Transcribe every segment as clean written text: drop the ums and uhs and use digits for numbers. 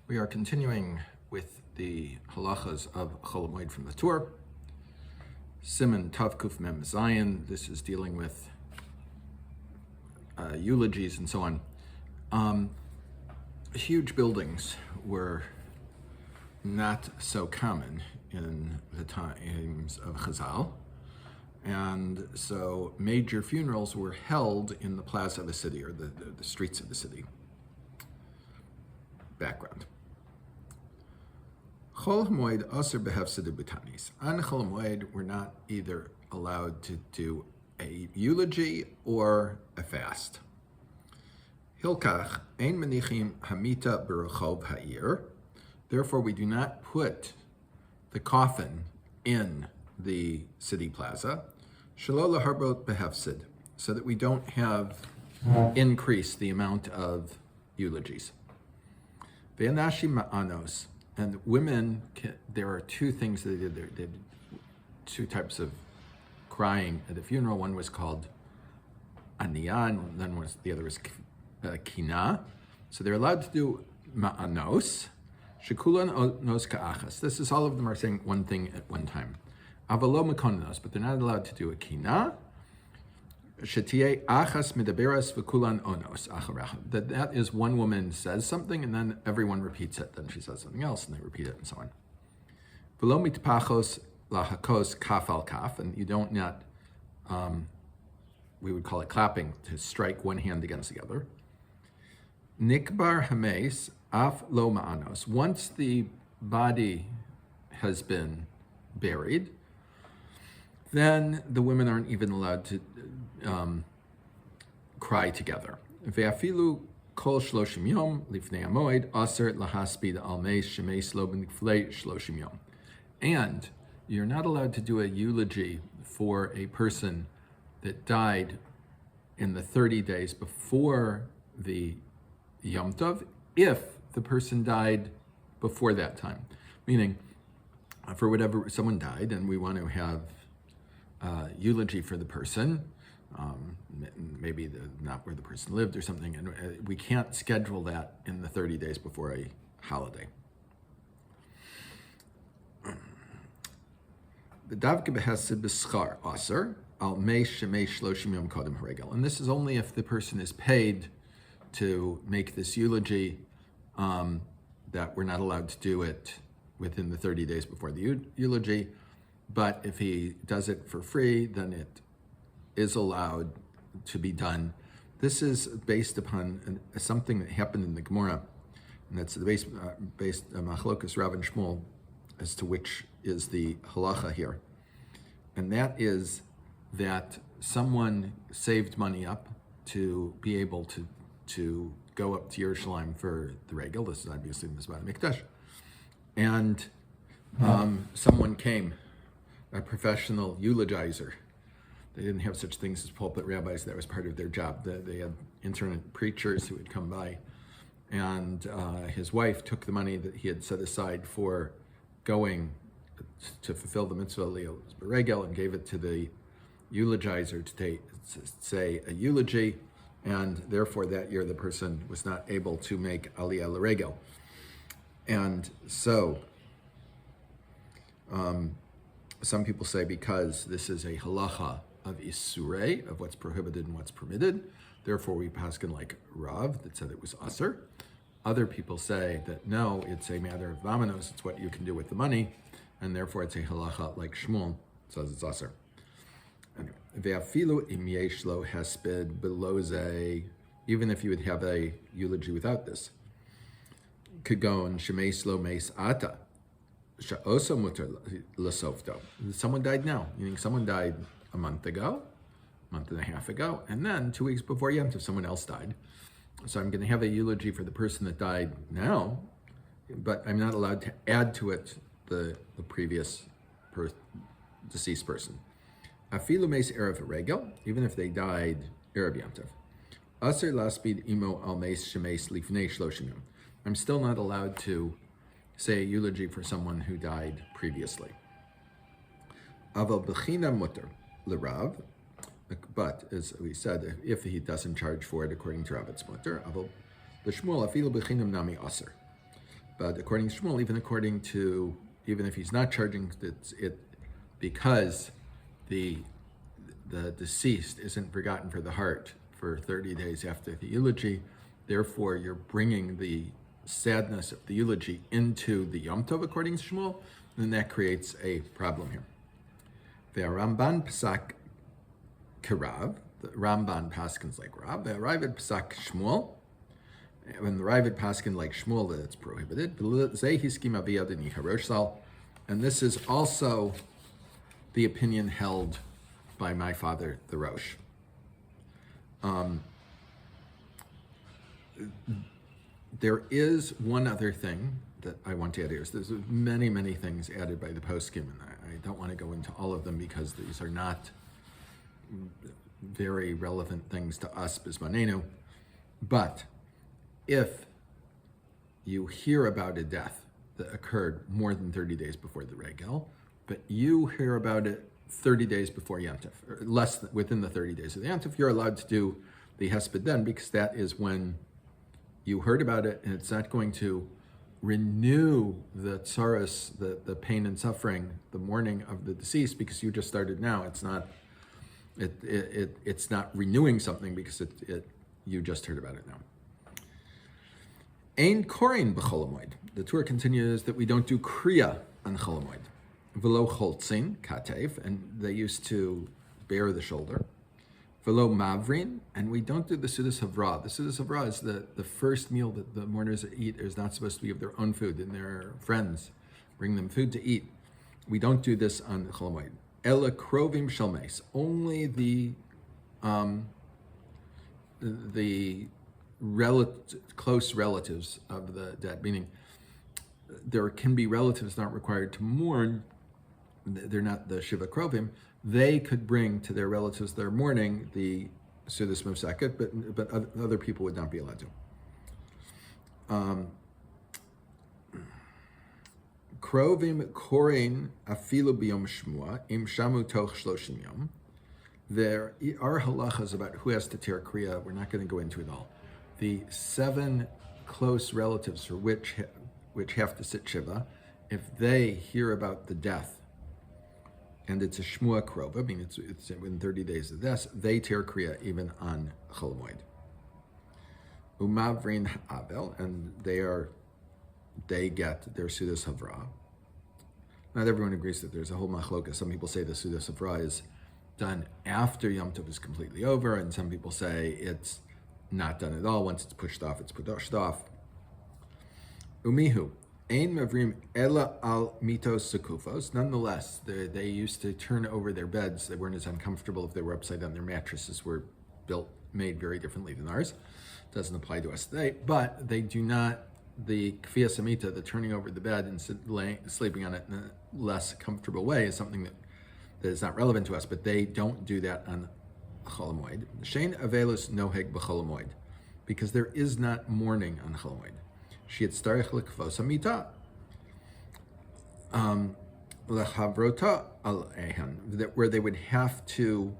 We are continuing with the halachas of Chol HaMoed from the Tur. Siman Tav Kuf Mem Zayin. This is dealing with eulogies and so on. Huge buildings were not so common in the times of Chazal, and so major funerals were held in the plaza of the city, or the streets of the city. Background. Chol HaMoed Asur behefsed ubetanis. On Chol HaMoed, we're not either allowed to do a eulogy or a fast. Hillkach ein menichין המטה ברחוב העיר. Therefore, we do not put the coffin in the city plaza. Shelo להרבות בהספד, so that we don't have increase the amount of eulogies. והנשים מענות. And women, there are two things that they did there. They did two types of crying at the funeral. One was called aniyah, and then the other was kina. So they're allowed to do ma'anos. Shekulon כאחת. This is all of them are saying one thing at one time. Afi'lו מקוננות, but they're not allowed to do a kina. שתהא אחת מדברת וכולן עונות, אחריה. That is one woman says something and then everyone repeats it. Then she says something else and they repeat it and so on. ולא מטפחות להכות כף על כף, and you don't not, we would call it clapping, to strike one hand against the other. נקבר המת אפי'לו מענות. Once the body has been buried, then the women aren't even allowed to cry together. ואפילו כל 30 יום לפני המועד אסור להספיד על מת שמת לו לפני 30 יום. And you're not allowed to do a eulogy for a person that died in the 30 days before the Yom Tov if the person died before that time. Meaning, for whatever, someone died and we want to have eulogy for the person, maybe not where the person lived or something, and we can't schedule that in the 30 days before a holiday. And this is only if the person is paid to make this eulogy, that we're not allowed to do it within the 30 days before the eulogy. But if he does it for free, then it is allowed to be done. This is based upon something that happened in the Gemara, and that's based machlokas Rav and Shmuel as to which is the halacha here. And that is that someone saved money up to be able to go up to Yerushalayim for the regel. This is obviously the Mikdash. And someone came, a professional eulogizer. They didn't have such things as pulpit rabbis. That was part of their job. They had internet preachers who would come by. And his wife took the money that he had set aside for going to fulfill the mitzvah Leo Regel and gave it to the eulogizer to say a eulogy. And therefore that year the person was not able to make Aliyah L'Regel. And so some people say because this is a halacha of isurei, of what's prohibited and what's permitted, therefore we paskin like Rav that said it was asur. Other people say that no, it's a matter of vamanos, it's what you can do with the money, and therefore it's a halacha like Shmuel says it's asur. Anyway, ואפילו אם יש לו הספד בלא זה, even if you would have a eulogy without this, כגון שמס לו מס עתה, שאוסו מותר לסופתו. Someone died now, meaning someone died a month ago, a month and a half ago, and then 2 weeks before Yom Tov, someone else died. So I'm going to have a eulogy for the person that died now, but I'm not allowed to add to it the previous deceased person. Afi'lו mes erev regel, even if they died erev Yom Tov. Asur להספיד imo al mes shemes לפני 30 יום. I'm still not allowed to say a eulogy for someone who died previously. Aval b'china mutter l'Rav, but as we said, if he doesn't charge for it according to Rav, it's mutter. Aval l'Shmuel afi'lו b'chinam nami asur. But according to Shmuel, even if he's not charging it because the deceased isn't forgotten for the heart for 30 days after the eulogy, therefore you're bringing the sadness of the eulogy into the Yom Tov according to Shmuel, then that creates a problem here. The Ramban Pasak Kerav, the Ramban Paskins like Rav, the Ravid Pasak Shmuel, when the Ravid Paskin like Shmuel that it's prohibited, and this is also the opinion held by my father, the Rosh. There is one other thing that I want to add here. So there's many, many things added by the poskim, and I don't want to go into all of them because these are not very relevant things to us, bismanenu. But if you hear about a death that occurred more than 30 days before the regel, but you hear about it 30 days before Yom Tov, or within the 30 days of the Yom Tov, you're allowed to do the hesped then, because that is when you heard about it, and it's not going to renew the tsaras, the pain and suffering, the mourning of the deceased, because you just started now. It's not renewing something because you just heard about it now. Ein korin b'chol HaMoed. The Tur continues that we don't do kriya on Chol HaMoed. V'lo choltzin katev, and they used to bare the shoulder. V'lo mavrin, and we don't do the sudas havra. The sudas havra is the first meal that the mourners eat is not supposed to be of their own food, and their friends bring them food to eat. We don't do this on Chol HaMoed. Ela krovim shalmeis. Only the close relatives of the dead, meaning there can be relatives not required to mourn. They're not the Shiva Krovim. They could bring to their relatives they're mourning the Sudas Mavseket, but other people would not be allowed to. Krovim korein afi'lo b'yom shmua im shamu toch 30 yom. There are halachas about who has to tear kriya. We're not going to go into it all. The 7 close relatives for which have to sit shiva, if they hear about the death, and it's a shmua krova, I mean it's within 30 days of this, they tear kriya even on Chol HaMoed. Umavrin avel, and they get their sudas havra. Not everyone agrees that there's a whole machloka. Some people say the sudas havra is done after Yom Tov is completely over, and some people say it's not done at all. Once it's pushed off, it's pushed off. Umihu, ein mavrim ela al mitos sekufos. Nonetheless, they used to turn over their beds. They weren't as uncomfortable if they were upside down. Their mattresses were made very differently than ours. Doesn't apply to us today, but they do not, the kfiyas amita, the turning over the bed and sleeping on it in a less comfortable way, is something that is not relevant to us, but they don't do that on Chol HaMoed. Shein avelus noheg b'Chol HaMoed, because there is not mourning on Chol HaMoed. She tzarich lekvos hamita lechavrota al ehan, where they would have to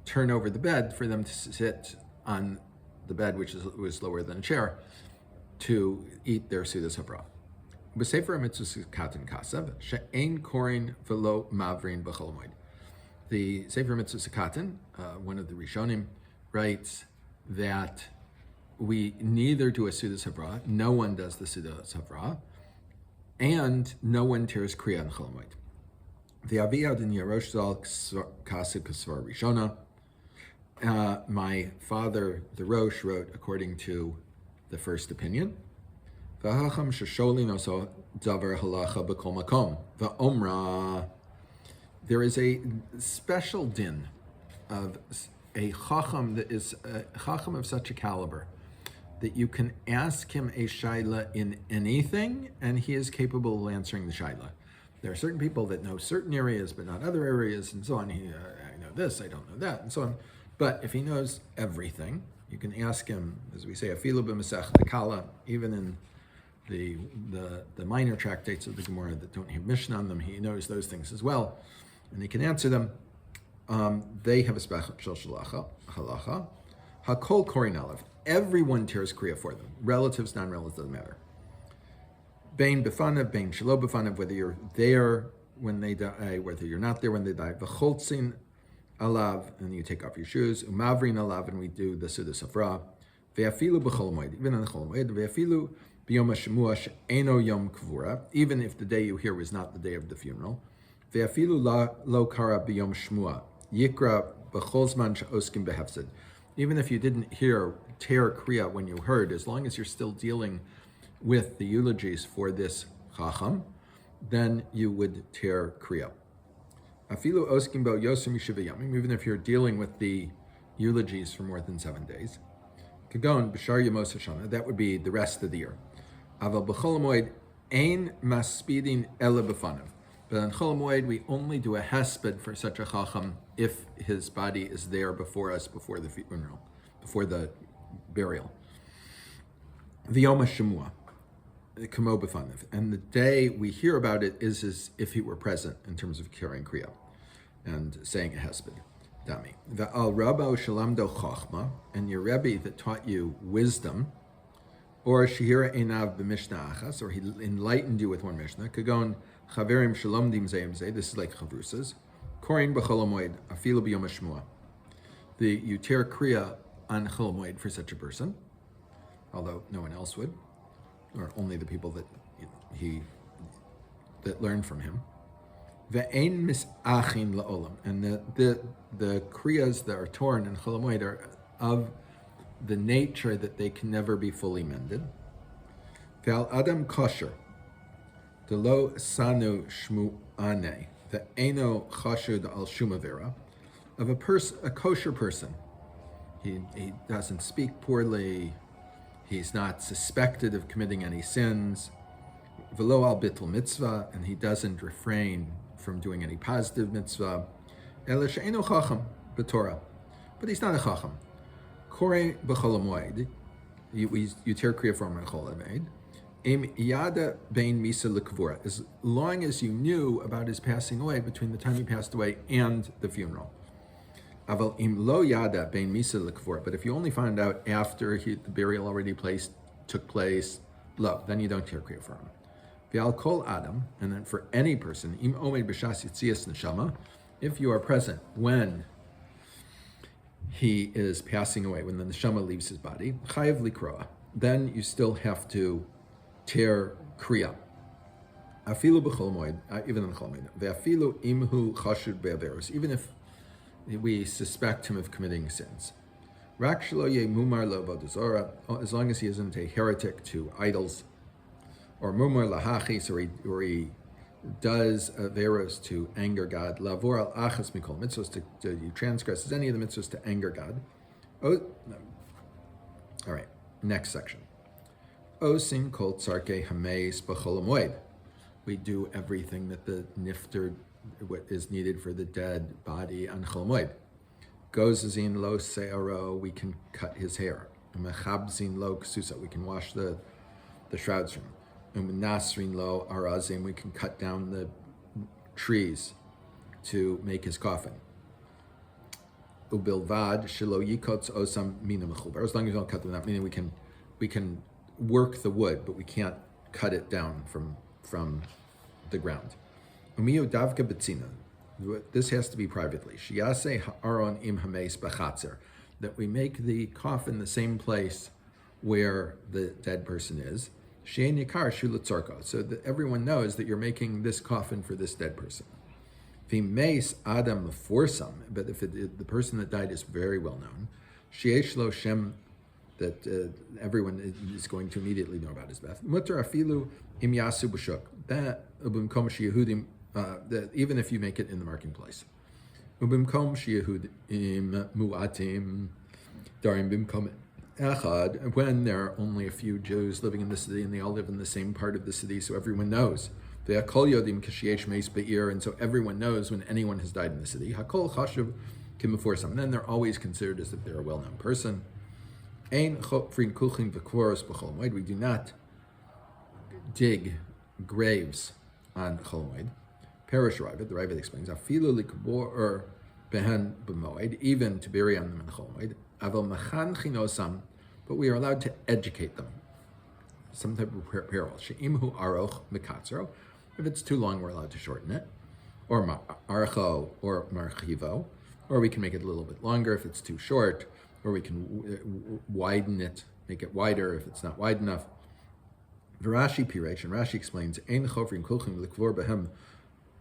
turn over the bed for them to sit on the bed, which was lower than a chair, to eat their sudas havra. B'sefer mitzvus katan kasav she'ein korin v'lo mavrin b'Chol HaMoed. The Sefer Mitzvah Katan, one of the Rishonim, writes that we neither do a Sudas Havra, no one does the Sudas Havra, and no one tears Kriya on Chol HaMoed. The Aviyad in Yerosh Zal Kasib Kasvar Rishona. My father, the Rosh, wrote according to the first opinion. V'hacham shesholin oso davar halacha b'kol makom. V'omra. There is a special din of a chacham that is a chacham of such a caliber that you can ask him a shaila in anything, and he is capable of answering the shaila. There are certain people that know certain areas, but not other areas, and so on. I know this, I don't know that, and so on. But if he knows everything, you can ask him, as we say, afi'lو b'masech dekala, even in the minor tractates of the Gemara that don't have Mishnah on them, he knows those things as well, and he can answer them. They have a special halacha. Hakol korin aleph. Everyone tears kriya for them. Relatives, non-relatives, doesn't matter. Bein b'fanav, bein shelo b'fanav, whether you're there when they die, whether you're not there when they die. V'choltzin alav, and you take off your shoes. Umavrin alav, and we do the Suda Safra. Ve'afilu b'chol HaMoed, even on the Chol HaMoed. Ve'afilu b'yom hashemua she'eno yom kvura, even if the day you hear was not the day of the funeral. Ve'afilu lo kara b'yom shmua, yikra b'chol zman she'oskim behefsed. Even if you didn't hear ter kriya when you heard, as long as you're still dealing with the eulogies for this chacham, then you would ter kriya. Afilu oskim bo yosem yeshiva yamim, even if you're dealing with the eulogies for more than 7 days. Kagon b'shar yamos hashana, that would be the rest of the year. Aval b'chol HaMoed ein maspidin ela b'fanav. But on Chol HaMoed, we only do a hesped for such a chacham if his body is there before us, before the funeral, before the burial. V'yom hashemua, kamo b'fanav. And the day we hear about it is as if he were present in terms of carrying kriya and saying a hesped. Dami. V'al rabbo shalamdo chachma, and your Rebbe that taught you wisdom, or shehira einav b'mishnah achas, or he enlightened you with one mishnah, kagon chaverim shalomdim zayim zay, this is like chavrusas, korin b'chol HaMoed, afilu b'yom hashmua. You tear kriya on Chol HaMoed for such a person, although no one else would, or only the people that learned from him. Ve'ein misachin la'olam, and the kriyas that are torn in Chol HaMoed are of the nature that they can never be fully mended. Ve'al adam kosher, delo sanu shmu'ane, ve'eno chashud al shumavera, of a kosher person. He doesn't speak poorly. He's not suspected of committing any sins. Velo al bittul mitzvah, and he doesn't refrain from doing any positive mitzvah. Ela she'eno chacham b'Torah, but he's not a chacham. Korei b'chol HaMoed, you tear kriya from Chol HaMoed. Im yada bein misa lekvura, as long as you knew about his passing away between the time he passed away and the funeral. Aval im lo yada bein misa lekvura, but if you only found out after the burial already took place, then you don't tear kriya from him. V'al kol adam, and then for any person, im omed b'shas yitzias neshama, if you are present when he is passing away, when the neshama leaves his body, chayav likroa, then you still have to tear kriya. Afilu b'chol HaMoed, even in Chol HaMoed. Ve'afilu imhu chashud be'averos, even if we suspect him of committing sins. Rak shelo ye mumar lo zora, as long as he isn't a heretic to idols, or mumar lahachis, or he does averos to anger God. Lavor al achas mikol mitzvos, to transgresses any of the mitzvos to anger God. Oh, no. All right, next section. Osim kol tzarkei hameis b'chol HaMoed. We do everything that the nifter, what is needed for the dead body on Chol HaMoed. Gozazin lo se'aro, we can cut his hair. Mechabzin lo ksusa, we can wash the shrouds from him. Nasrin lo arazim, we can cut down the trees to make his coffin. Ubilvad shelo yikotz osam mina mechubar, as long as you don't cut them out, meaning we can work the wood, but we can't cut it down from the ground. Umiyu davka betzina, this has to be privately. Shiyase ha'aron im hameis b'chatzer, that we make the coffin the same place where the dead person is. Shein yikar shulatzarko, so that everyone knows that you're making this coffin for this dead person. V'meis adam meforsam, but if the person that died is very well known, sheyesh lo shem, that everyone is going to immediately know about his death. Mutar afilu im yasu b'shuk, that ubimkom sheyehudim, that even if you make it in the marking place. Ubimkom sheyehudim muatim darim bimkom echad, when there are only a few Jews living in the city and they all live in the same part of the city, so everyone knows. Ve'akol yodim k'shyesh meis be'ir, and so everyone knows when anyone has died in the city. Hakol chashuv kimeforsam, then they're always considered as if they're a well-known person. Ein chopfrin kuchin v'kvoros b'chol HaMoed, we do not dig graves on Chol HaMoed. Perish Ravid, the Ravid explains, afilu likbor behen b'moed, even to bury on them in Chol HaMoed. Aval machan chinosam, but we are allowed to educate them. some type of peril. She'imhu aroch mekatzro. If it's too long, we're allowed to shorten it, or archo or marchivo, or we can make it a little bit longer if it's too short, or we can widen it, make it wider if it's not wide enough. Rashi Piresh, and Rashi explains, Ein chofrin kulchim likvor behem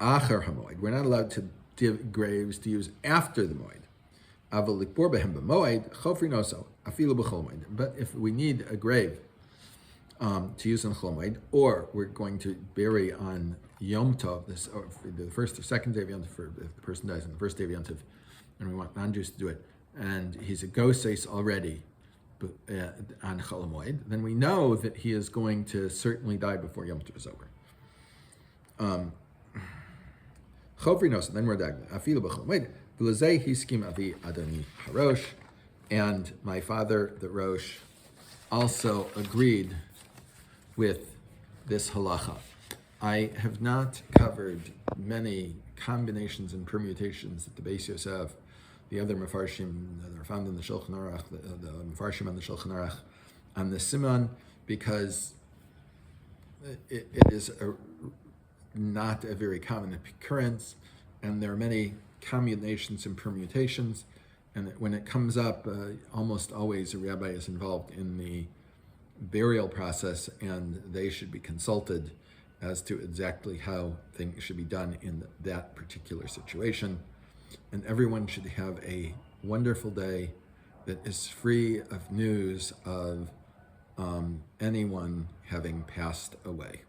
achar hamoed. We're not allowed to give graves to use after the moed. Aval likvor behem b'moed chofrin oso afi'lו b'chol moed. But if we need a grave to use on Chol HaMoed, or we're going to bury on Yom Tov, or the first or second day of Yom Tov, if the person dies on the first day of Yom Tov, and we want non-Jews to do it, and he's a goseis already on Chol HaMoed, then we know that he is going to certainly die before Yom Tov is over. Then we're dagna. Afi'lו b'chol moed, v'lezeh hiskim avi adoni harosh, and my father, the Rosh, also agreed with this halacha. I have not covered many combinations and permutations that the Beis Yosef, the other Mefarshim that are found in the Shulchan Aruch, the Mefarshim on the Shulchan Aruch, on the siman, because it is not a very common occurrence, and there are many combinations and permutations, and when it comes up, almost always a rabbi is involved in the burial process, and they should be consulted as to exactly how things should be done in that particular situation. And everyone should have a wonderful day that is free of news of anyone having passed away.